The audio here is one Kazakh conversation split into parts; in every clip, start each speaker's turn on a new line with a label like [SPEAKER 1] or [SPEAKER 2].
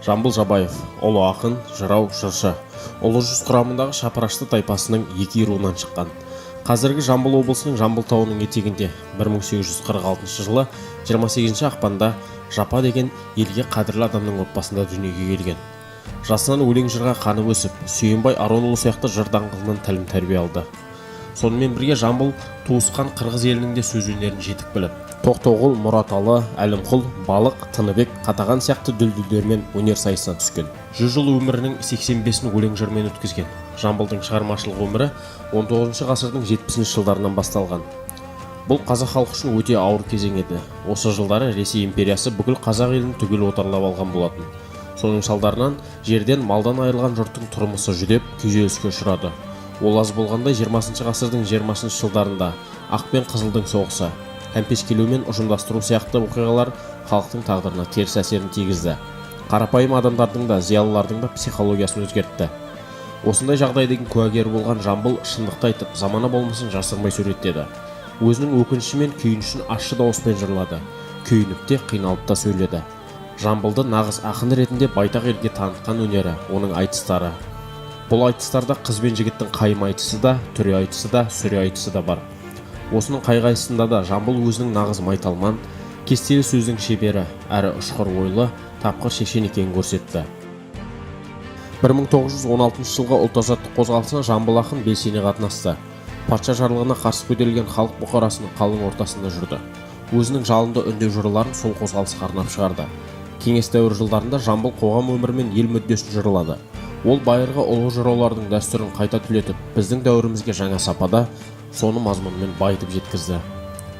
[SPEAKER 1] Жамбыл Жабаев, ұлы ақын, жырау, жыршы. Ұлы жүз құрамындағы Шапырашты тайпасының екі руынан шыққан. Қазіргі Жамбыл облысының Жамбыл тауының етегінде 1846 жылы 28 ақпанда Жапа деген елге қадірлі адамның отбасында дүниеге келген. Жасынан өлең жырға қаны өсіп, Сүйенбай Аронұлы сияқты жыр даңғылынан тәлім тәрбие алды. Сонымен бірге Жамбыл туысқан қырғыз елінің де сөз өнерін жетік біліп, Тоқтоғұл, Мұраталы, Әлімқұл, Балық, Тыныбек, Қатаған сияқты дүлдүлдермен өнер сайысына түскен. 100 жыл өмірінің 85-ін өлең жырмен өткізген. Жамбылдың шығармашылық өмірі 19 ғасырдың 70 жылдарынан басталған. Бұл қазақ халқы үшін өте ауыр кезең еді. Осы жылдары Ресей империясы бүкіл қазақ елін түгел отарлап алған болатын. Соның салдарынан жерден, малдан айырылған жұрттың тұрмысы жүдеп, күйзеліске ұшырады. Ол аз болғандай 20 ғасырдың 20 жылдарында ақ пен қызылдың соғысы, кәмпескелеу мен ұжымдастыру сияқты оқиғалар халықтың тағдырына теріс әсерін тигізді. Қарапайым адамдардың да, зиялылардың да психологиясын өзгертті. Осындай жағдайдың куәгері болған Жамбыл шындықты айтып, замана болмысын жасырмай суреттеді. Өзінің өкініші мен күйінішін ащы дауыспен жырлады. Күйініп те, қиналып та сөйледі. Жамбылды нағыз ақын ретінде байтақ елге танытқан өнері оның айтыстары. Бұл айтыстарда қыз бен жігіттің қайым айтысы да, түре айтысы да, сүре айтысы да бар. Осының қай-қайсысында да Жамбыл өзінің нағыз майталман, кестелі сөздің шебері, әрі ұшқыр ойлы, тапқыр шешен екенін көрсетті. 1916 жылғы ұлт-азаттық қозғалысына Жамбыл ақын белсене қатынасты. Патша жарлығына қарсы көтерілген халық бұқарасының қалың ортасында жүрді. Өзінің жалынды үндеу жырларын сол қозғалысқа арнап шығарды. Кеңес дәуірі жылдарында Жамбыл қоғам өмірі мен ел мүддесін жырлады. Ол байырғы ұлы жыраулардың дәстүрін қайта түлетіп, біздің дәуірімізге жаңа сапада, соны мазмұнмен байытып жеткізді.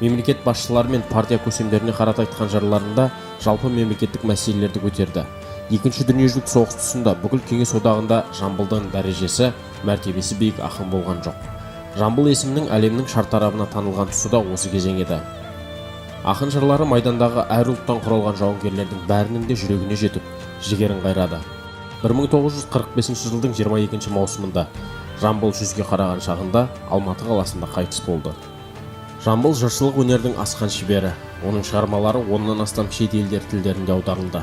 [SPEAKER 1] Мемлекет басшылары мен партия көсемдеріне қарата айтқан жырларында жалпы мемлекеттік мәселелерді көтерді. Екінші дүниежүзілік соғыс тұсында бүкіл Кеңес одағында Жамбылдың дәрежесі, мәртебесі биік ақын болған жоқ. Жамбыл есімінің әлемнің шартарабына танылған тұсы да осы кезең еді. Ақын жырлары майдандағы әр ұлттан құралған жауынгерлердің бәрінің де жүрегіне жетіп, жігерін қайрады. 1945 жылдың 22 маусымында Жамбыл жүзге қараған шағында Алматы қаласында қайтыс болды. Жамбыл жыршылық өнердің асқан шебері. Оның шығармалары 10-нан астам шет елдер тілдерінде аударылды.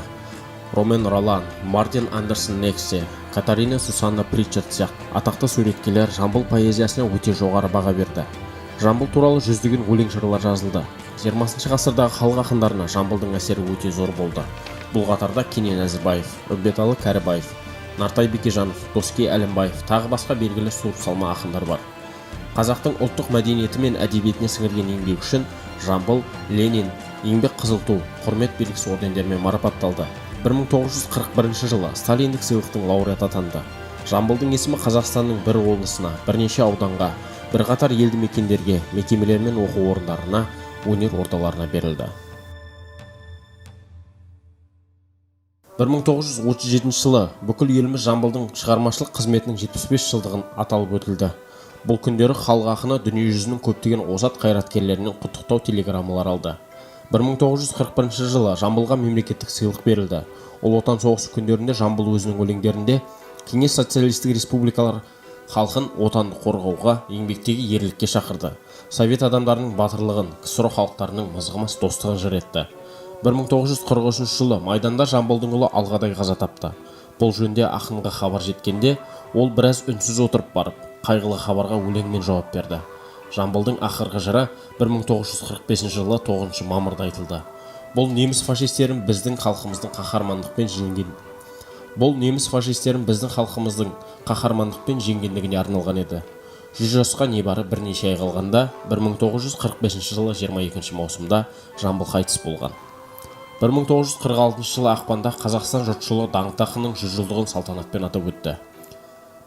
[SPEAKER 1] Ромен Ролан, Мартин Андерсон Нексе, Катарина Сусанна Причард сияқты атақты суреткерлер Жамбыл поэзиясына өте жоғары баға берді. Жамбыл туралы жүздеген өлең жырлар жазылды. 20 ғасырдағы халық ақындарына Жамбылдың әсері өте зор болды. Бұл қатарда Кенен Әзірбаев, Үмбеталы Кәрібаев, Нартай Бекежанов, Доскей Әлімбаев, тағы басқа белгілі суырып салма ақындар бар. Қазақтың ұлттық мәдениеті мен әдебиетіне сіңірген еңбегі үшін Жамбыл, Ленин, еңбек қызыл ту, құрмет белгісі ордендерімен марапатталды. 1941 жылы Сталиндік сыйлықтың лауреаты атанды. Жамбылдың есімі Қазақстанның бір облысына, бірнеше ауданға, бірқатар елді мекендерге, мекемелер мен оқу орындарына, өнер ордаларына берілді. 1937 жылы бүкіл еліміз Жамбылдың шығармашылық қызметінің 75 жылдығын аталып өтілді. Бұл күндері халық ақыны дүниежүзінің көптеген озат қайраткерлерінен құттықтау телеграммалар алды. 1941 жылы Жамбылға мемлекеттік сыйлық берілді. Ұлы отан соғысы күндерінде Жамбыл өзінің өлеңдерінде Кеңес социалистік республикалар халқын отанды қорғауға, еңбектегі ерлікке шақырды. Совет адамдарының батырлығын, КСР халықтарының мызғымас достығын жыр етті. 1943 жылы майданда Жамбылдың ұлы Алғадай қаза тапты. Бұл жөнде ақынға хабар жеткенде, ол біраз үнсіз отырып барып, қайғылы хабарға өлеңмен жауап берді. Жамбылдың ақырғы жыры 1945 жылы 9 мамырда айтылды. Бұл неміс фашистерін біздің халқымыздың қаһармандықпен жеңгендігіне арналған еді. 100 жасқа небары бірнеше ай қалғанда 1945 жылы 22 маусымда Жамбыл қайтыс болған. 1946 жылы ақпанда Қазақстан жұртшылығы даңқты ақынның 100 жылдығын салтанатпен атап өтті.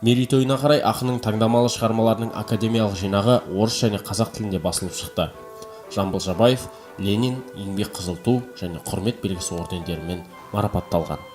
[SPEAKER 1] Мерейтойына қарай ақынның таңдамалы шығармаларының академиялық жинағы орыс және қазақ тілінде басылып шықты. Жамбыл Жабаев, Ленин, еңбек қызыл ту және құрмет белгісі ордендерімен марапатталған.